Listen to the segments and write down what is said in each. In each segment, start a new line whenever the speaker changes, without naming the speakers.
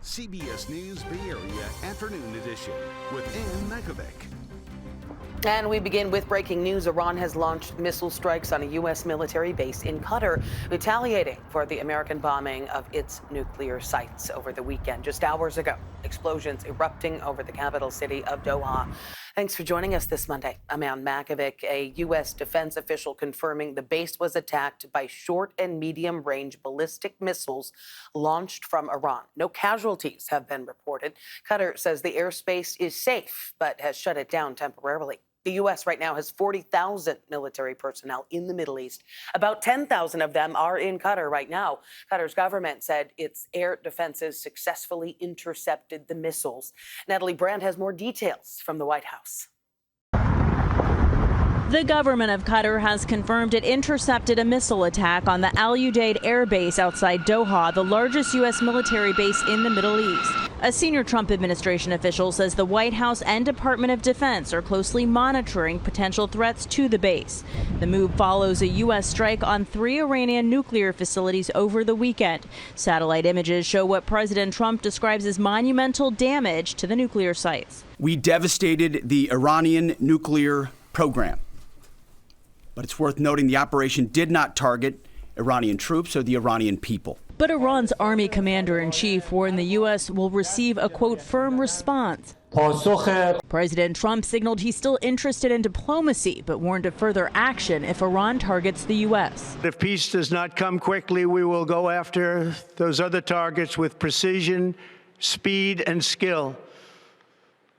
CBS News Bay Area Afternoon Edition with Ann Makovic.
And we begin with breaking news. Iran has launched missile strikes on a U.S. military base in Qatar, retaliating for the American bombing of its nuclear sites over the weekend. Just hours ago, explosions erupting over the capital city of Doha. Thanks for joining us this Monday. I'm Ann Makovic. A U.S. defense official confirming the base was attacked by short and medium-range ballistic missiles launched from Iran. No casualties have been reported. Qatar says the airspace is safe, but has shut it down temporarily. The U.S. right now has 40,000 military personnel in the Middle East. About 10,000 of them are in Qatar right now. Qatar's government said its air defenses successfully intercepted the missiles. Natalie Brand has more details from the White House.
The government of Qatar has confirmed it intercepted a missile attack on the Al Udeid air base outside Doha, the largest U.S. military base in the Middle East. A senior Trump administration official says the White House and Department of Defense are closely monitoring potential threats to the base. The move follows a U.S. strike on 3 Iranian nuclear facilities over the weekend. Satellite images show what President Trump describes as monumental damage to the nuclear sites.
We devastated the Iranian nuclear program. But it's worth noting the operation did not target Iranian troops or the Iranian people.
But Iran's army commander-in-chief warned the U.S. will receive a, quote, firm response. President Trump signaled he's still interested in diplomacy, but warned of further action if Iran targets the U.S.
If peace does not come quickly, we will go after those other targets with precision, speed, and skill.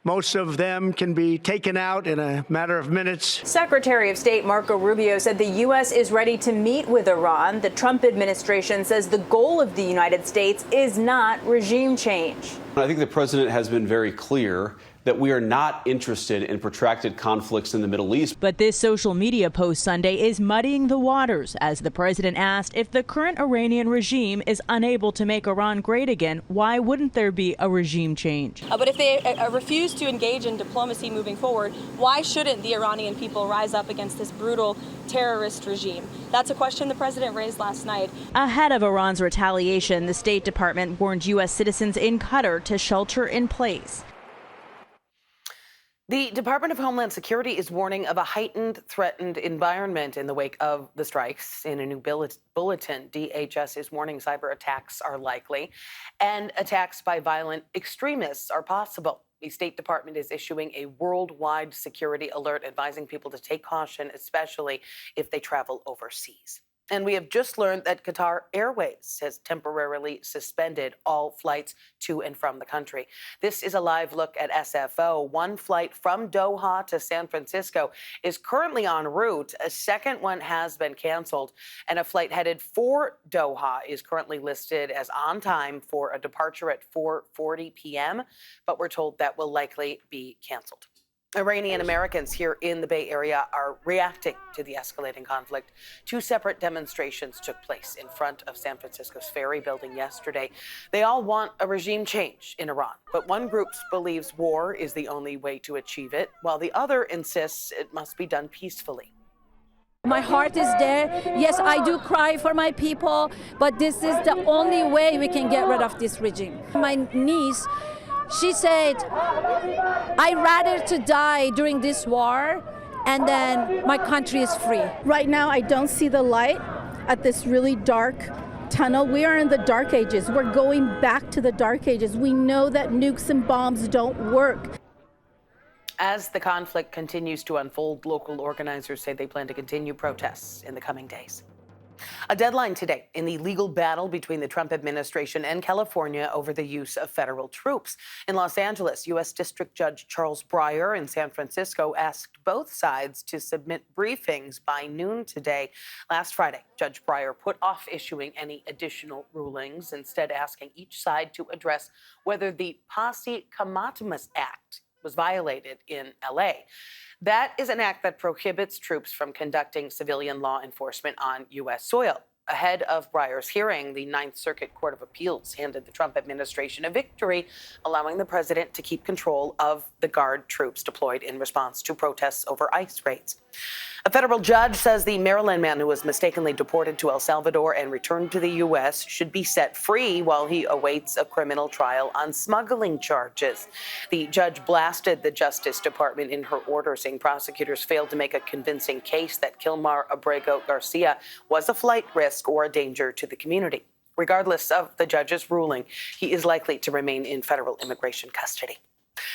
Most of them can be taken out in a matter of minutes.
Secretary of State Marco Rubio said the U.S. is ready to meet with Iran. The Trump administration says the goal of the United States is not regime change.
I think the president has been very clear that we are not interested in protracted conflicts in the Middle East.
But this social media post Sunday is muddying the waters as the president asked if the current Iranian regime is unable to make Iran great again, why wouldn't there be a regime change?
But if they refuse to engage in diplomacy moving forward, why shouldn't the Iranian people rise up against this brutal terrorist regime? That's a question the president raised last night.
Ahead of Iran's retaliation, the State Department warned U.S. citizens in Qatar to shelter in place.
The Department of Homeland Security is warning of a heightened, threatened environment in the wake of the strikes. In a new bulletin, DHS is warning cyber attacks are likely and attacks by violent extremists are possible. The State Department is issuing a worldwide security alert advising people to take caution, especially if they travel overseas. And we have just learned that Qatar Airways has temporarily suspended all flights to and from the country. This is a live look at SFO. One flight from Doha to San Francisco is currently en route. A second one has been canceled, and a flight headed for Doha is currently listed as on time for a departure at 4:40 p.m., but we're told that will likely be canceled. Iranian Americans here in the Bay Area are reacting to the escalating conflict. 2 separate demonstrations took place in front of San Francisco's Ferry Building yesterday. They all want a regime change in Iran, but one group believes war is the only way to achieve it, while the other insists it must be done peacefully.
My heart is there. Yes, I do cry for my people, but this is the only way we can get rid of this regime. My niece, she said, I'd rather to die during this war and then my country is free.
Right now, I don't see the light at this really dark tunnel. We are in the dark ages. We're going back to the dark ages. We know that nukes and bombs don't work.
As the conflict continues to unfold, local organizers say they plan to continue protests in the coming days. A deadline today in the legal battle between the Trump administration and California over the use of federal troops. In Los Angeles, U.S. District Judge Charles Breyer in San Francisco asked both sides to submit briefings by noon today. Last Friday, Judge Breyer put off issuing any additional rulings, instead asking each side to address whether the Posse Comitatus Act was violated in L.A. That is an act that prohibits troops from conducting civilian law enforcement on U.S. soil. Ahead of Breyer's hearing, the Ninth Circuit Court of Appeals handed the Trump administration a victory, allowing the president to keep control of the Guard troops deployed in response to protests over ICE raids. A federal judge says the Maryland man who was mistakenly deported to El Salvador and returned to the U.S. should be set free while he awaits a criminal trial on smuggling charges. The judge blasted the Justice Department in her order, saying prosecutors failed to make a convincing case that Kilmar Abrego Garcia was a flight risk or a danger to the community. Regardless of the judge's ruling, he is likely to remain in federal immigration custody.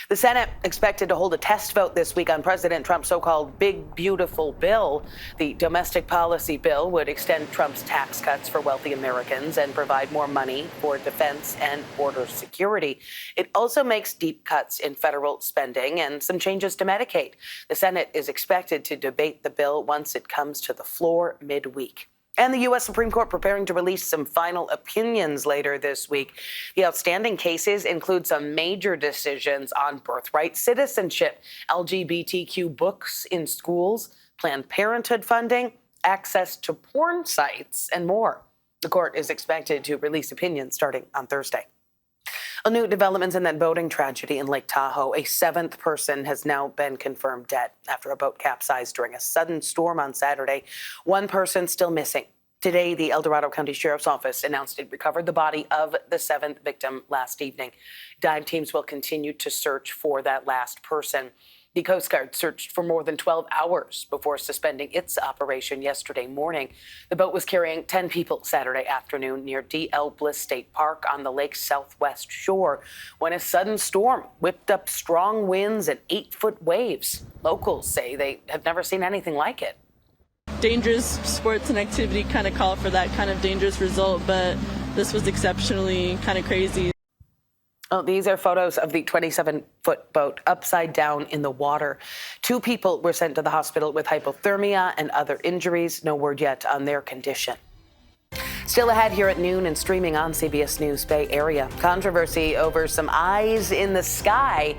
The Senate expected to hold a test vote this week on President Trump's so-called Big Beautiful Bill. The domestic policy bill would extend Trump's tax cuts for wealthy Americans and provide more money for defense and border security. It also makes deep cuts in federal spending and some changes to Medicaid. The Senate is expected to debate the bill once it comes to the floor midweek. And the U.S. Supreme Court preparing to release some final opinions later this week. The outstanding cases include some major decisions on birthright citizenship, LGBTQ books in schools, Planned Parenthood funding, access to porn sites, and more. The court is expected to release opinions starting on Thursday. A new development in that boating tragedy in Lake Tahoe. A seventh person has now been confirmed dead after a boat capsized during a sudden storm on Saturday. One person still missing. Today, the El Dorado County Sheriff's Office announced it recovered the body of the seventh victim last evening. Dive teams will continue to search for that last person. The Coast Guard searched for more than 12 hours before suspending its operation yesterday morning. The boat was carrying 10 people Saturday afternoon near D.L. Bliss State Park on the lake's southwest shore when a sudden storm whipped up strong winds and 8-foot waves. Locals say they have never seen anything like it.
Dangerous sports and activity kind of call for that kind of dangerous result, but this was exceptionally kind of crazy.
Oh, these are photos of the 27-foot boat upside down in the water. 2 people were sent to the hospital with hypothermia and other injuries. No word yet on their condition. Still ahead here at noon and streaming on CBS News Bay Area. Controversy over some eyes in the sky.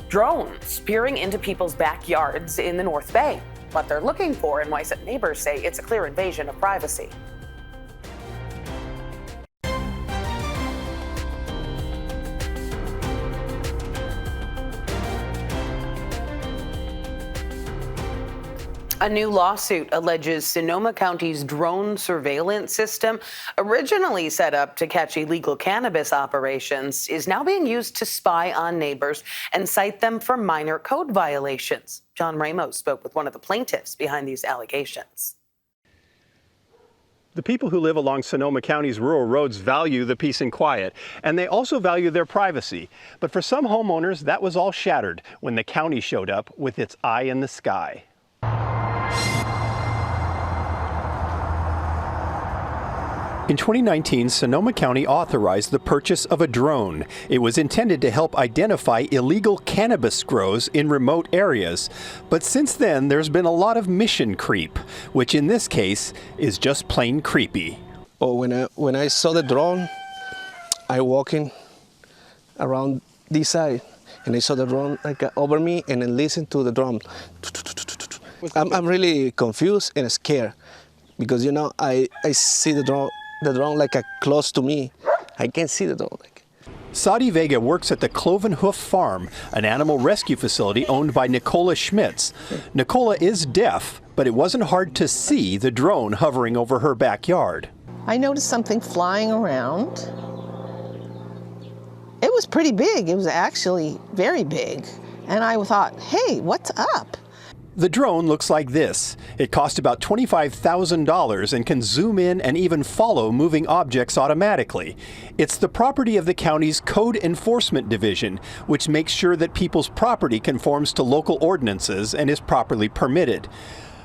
Drones peering into people's backyards in the North Bay. What they're looking for and why some neighbors say it's a clear invasion of privacy. A new lawsuit alleges Sonoma County's drone surveillance system, originally set up to catch illegal cannabis operations, is now being used to spy on neighbors and cite them for minor code violations. John Ramos spoke with one of the plaintiffs behind these allegations.
The people who live along Sonoma County's rural roads value the peace and quiet, and they also value their privacy. But for some homeowners, that was all shattered when the county showed up with its eye in the sky. In 2019, Sonoma County authorized the purchase of a drone. It was intended to help identify illegal cannabis grows in remote areas. But since then, there's been a lot of mission creep, which in this case is just plain creepy.
Oh, when I saw the drone, I walking around this side, and I saw the drone like over me, and then listened to the drone. I'm really confused and scared because I see the drone like close to me. I can't see the drone.
Sadi Vega works at the Cloven Hoof Farm, an animal rescue facility owned by Nicola Schmitz. Nicola is deaf, but it wasn't hard to see the drone hovering over her backyard.
I noticed something flying around. It was pretty big. It was actually very big. And I thought, hey, what's up?
The drone looks like this. It cost about $25,000 and can zoom in and even follow moving objects automatically. It's the property of the county's Code Enforcement Division, which makes sure that people's property conforms to local ordinances and is properly permitted.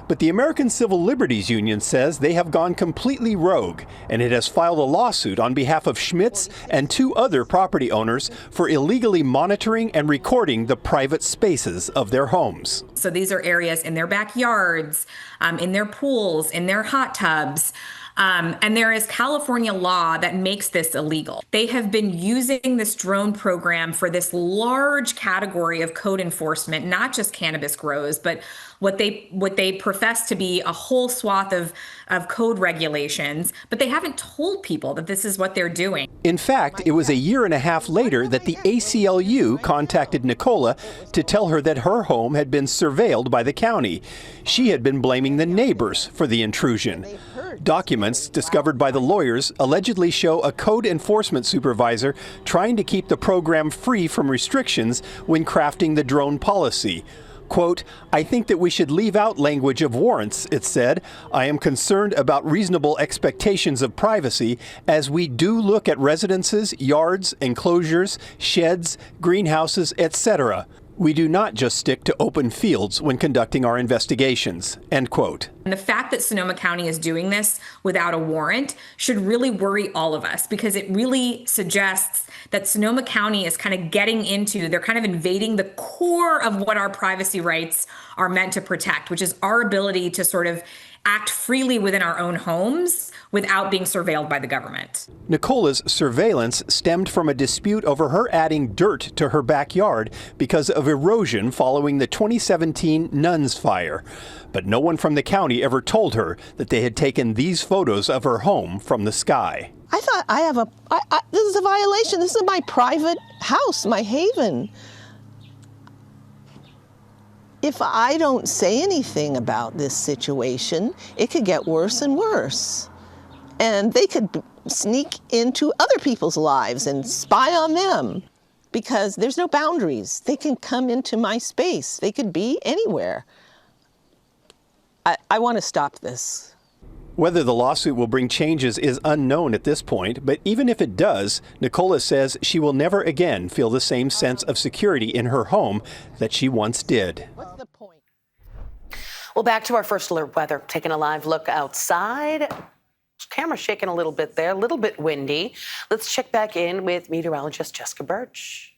But the American Civil Liberties Union says they have gone completely rogue, and it has filed a lawsuit on behalf of Schmitz and 2 other property owners for illegally monitoring and recording the private spaces of their homes.
So these are areas in their backyards, in their pools, in their hot tubs, And there is California law that makes this illegal. They have been using this drone program for this large category of code enforcement, not just cannabis grows, but what they profess to be a whole swath of code regulations, but they haven't told people that this is what they're doing.
In fact, it was a year and a half later that the ACLU contacted Nicola to tell her that her home had been surveilled by the county. She had been blaming the neighbors for the intrusion. Documents discovered by the lawyers allegedly show a code enforcement supervisor trying to keep the program free from restrictions when crafting the drone policy. Quote, "I think that we should leave out language of warrants," it said. "I am concerned about reasonable expectations of privacy as we do look at residences, yards, enclosures, sheds, greenhouses, etc. We do not just stick to open fields when conducting our investigations," end quote.
And the fact that Sonoma County is doing this without a warrant should really worry all of us, because it really suggests that Sonoma County is kind of they're kind of invading the core of what our privacy rights are meant to protect, which is our ability to sort of act freely within our own homes without being surveilled by the government.
Nicola's surveillance stemmed from a dispute over her adding dirt to her backyard because of erosion following the 2017 Nuns fire. But no one from the county ever told her that they had taken these photos of her home from the sky.
I thought this is a violation. This is my private house, my haven. If I don't say anything about this situation, it could get worse and worse. And they could sneak into other people's lives and spy on them, because there's no boundaries. They can come into my space. They could be anywhere. I want to stop this.
Whether the lawsuit will bring changes is unknown at this point, but even if it does, Nicola says she will never again feel the same sense of security in her home that she once did.
What's the point?
Well, back to our first alert weather. Taking a live look outside. Camera shaking a little bit there, a little bit windy. Let's check back in with meteorologist Jessica Birch.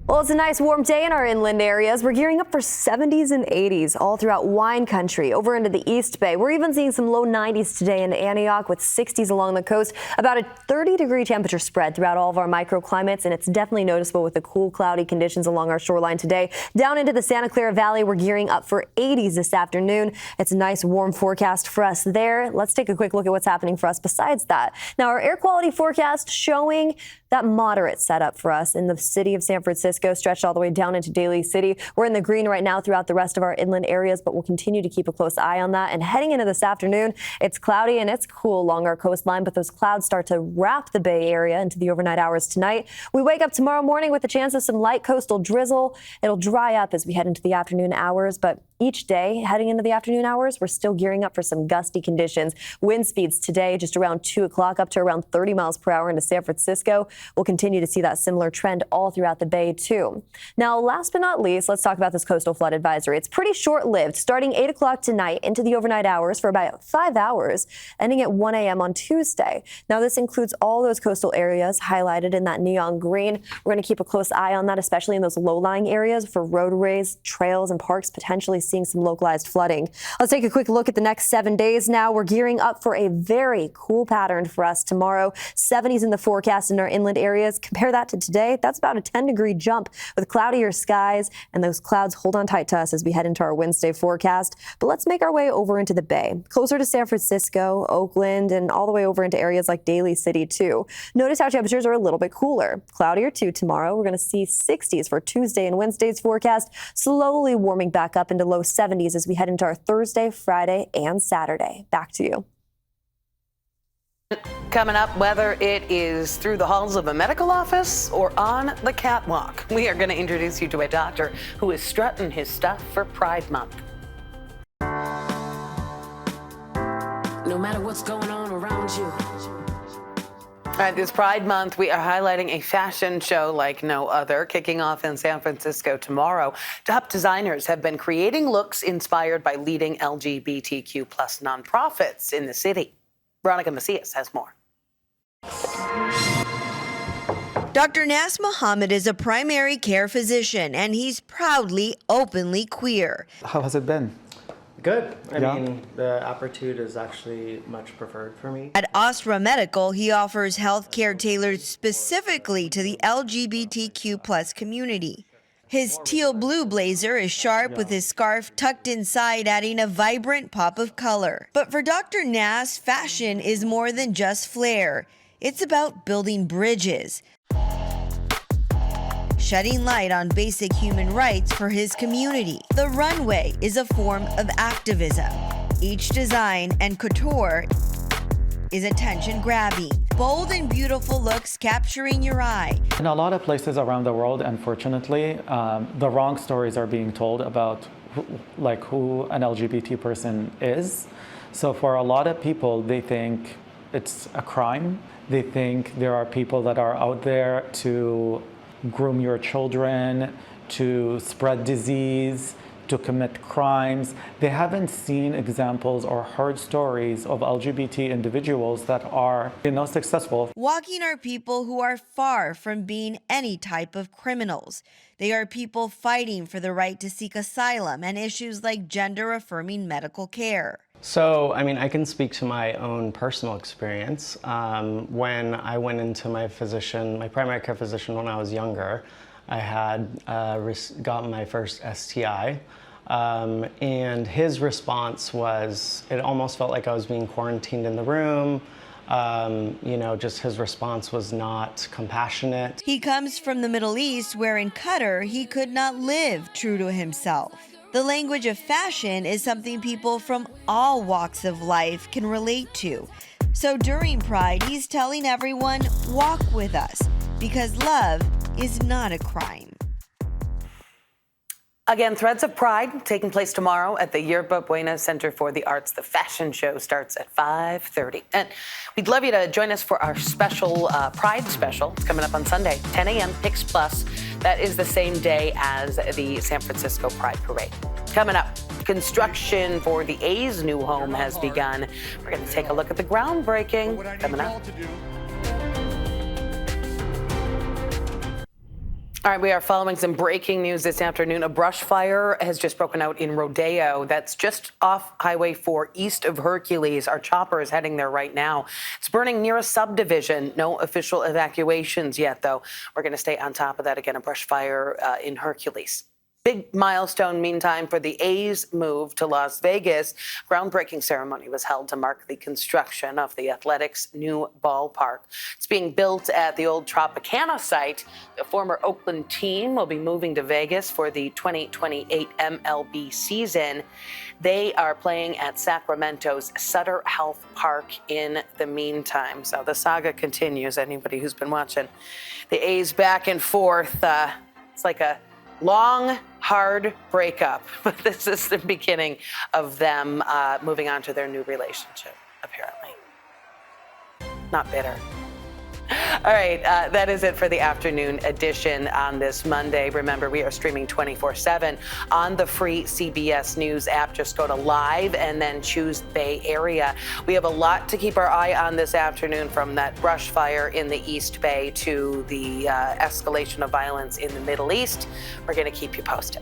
Well, it's a nice warm day in our inland areas. We're gearing up for 70s and 80s all throughout wine country, over into the East Bay. We're even seeing some low 90s today in Antioch with 60s along the coast. About a 30-degree temperature spread throughout all of our microclimates, and it's definitely noticeable with the cool, cloudy conditions along our shoreline today. Down into the Santa Clara Valley, we're gearing up for 80s this afternoon. It's a nice warm forecast for us there. Let's take a quick look at what's happening for us besides that. Now, our air quality forecast showing that moderate setup for us in the city of San Francisco, stretched all the way down into Daly City. We're in the green right now throughout the rest of our inland areas, but we'll continue to keep a close eye on that. And heading into this afternoon, it's cloudy and it's cool along our coastline, but those clouds start to wrap the Bay Area into the overnight hours tonight. We wake up tomorrow morning with a chance of some light coastal drizzle. It'll dry up as we head into the afternoon hours, but each day heading into the afternoon hours, we're still gearing up for some gusty conditions. Wind speeds today just around 2 o'clock up to around 30 miles per hour into San Francisco. We'll continue to see that similar trend all throughout the Bay too. Now, last but not least, let's talk about this coastal flood advisory. It's pretty short-lived, starting 8 o'clock tonight into the overnight hours for about 5 hours, ending at 1 a.m. on Tuesday. Now, this includes all those coastal areas highlighted in that neon green. We're going to keep a close eye on that, especially in those low-lying areas for roadways, trails, and parks, potentially seeing some localized flooding. Let's take a quick look at the next 7 days now. We're gearing up for a very cool pattern for us tomorrow. 70s in the forecast in our inland areas. Compare that to today. That's about a 10-degree jump with cloudier skies, and those clouds hold on tight to us as we head into our Wednesday forecast. But let's make our way over into the Bay, closer to San Francisco, Oakland, and all the way over into areas like Daly City too. Notice how temperatures are a little bit cooler. Cloudier too tomorrow. We're going to see 60s for Tuesday and Wednesday's forecast, slowly warming back up into low 70s as we head into our Thursday, Friday, and Saturday. Back to you.
Coming up, whether it is through the halls of a medical office or on the catwalk, we are going to introduce you to a doctor who is strutting his stuff for Pride Month.
No matter what's going on around you.
All right, this Pride Month, we are highlighting a fashion show like no other, kicking off in San Francisco tomorrow. Top designers have been creating looks inspired by leading LGBTQ plus nonprofits in the city. Veronica Macias has more.
Dr. Nas Muhammad is a primary care physician, and he's proudly, openly queer.
How has it been? Good. I mean, the Apertude is actually much preferred for me.
At Astra Medical, he offers healthcare tailored specifically to the LGBTQ+ community. His teal blue blazer is sharp with his scarf tucked inside, adding a vibrant pop of color. But for Dr. Nass, fashion is more than just flair. It's about building bridges, shedding light on basic human rights for his community. The runway is a form of activism. Each design and couture is attention-grabbing. Bold and beautiful looks capturing your eye.
In a lot of places around the world, unfortunately, the wrong stories are being told about who an LGBT person is. So for a lot of people, they think it's a crime. They think there are people that are out there to groom your children, to spread disease, to commit crimes. They haven't seen examples or heard stories of LGBT individuals that are, successful.
Walking are people who are far from being any type of criminals. They are people fighting for the right to seek asylum and issues like gender-affirming medical care.
So, I mean, I can speak to my own personal experience. When I went into my primary care physician when I was younger, I had gotten my first STI. And his response was, it almost felt like I was being quarantined in the room. Just his response was not compassionate.
He comes from the Middle East, where in Qatar, he could not live true to himself. The language of fashion is something people from all walks of life can relate to. So during Pride, he's telling everyone, walk with us, because love is not a crime.
Again, Threads of Pride taking place tomorrow at the Yerba Buena Center for the Arts. The fashion show starts at 5:30. And we'd love you to join us for our special Pride special. It's coming up on Sunday, 10 a.m., Pix Plus. That is the same day as the San Francisco Pride Parade. Coming up, construction for the A's new home has begun. We're going to take a look at the groundbreaking coming up. All right, we are following some breaking news this afternoon. A brush fire has just broken out in Rodeo. That's just off Highway 4 east of Hercules. Our chopper is heading there right now. It's burning near a subdivision. No official evacuations yet, though. We're going to stay on top of that. Again, a brush fire in Hercules. Big milestone, meantime, for the A's move to Las Vegas. Groundbreaking ceremony was held to mark the construction of the Athletics' new ballpark. It's being built at the old Tropicana site. The former Oakland team will be moving to Vegas for the 2028 MLB season. They are playing at Sacramento's Sutter Health Park in the meantime. So the saga continues. Anybody who's been watching the A's back and forth, it's like a long, hard breakup, but this is the beginning of them moving on to their new relationship, apparently. Not bitter. All right, that is it for the afternoon edition on this Monday. Remember, we are streaming 24/7 on the free CBS News app. Just go to Live and then choose Bay Area. We have a lot to keep our eye on this afternoon, from that brush fire in the East Bay to the escalation of violence in the Middle East. We're going to keep you posted.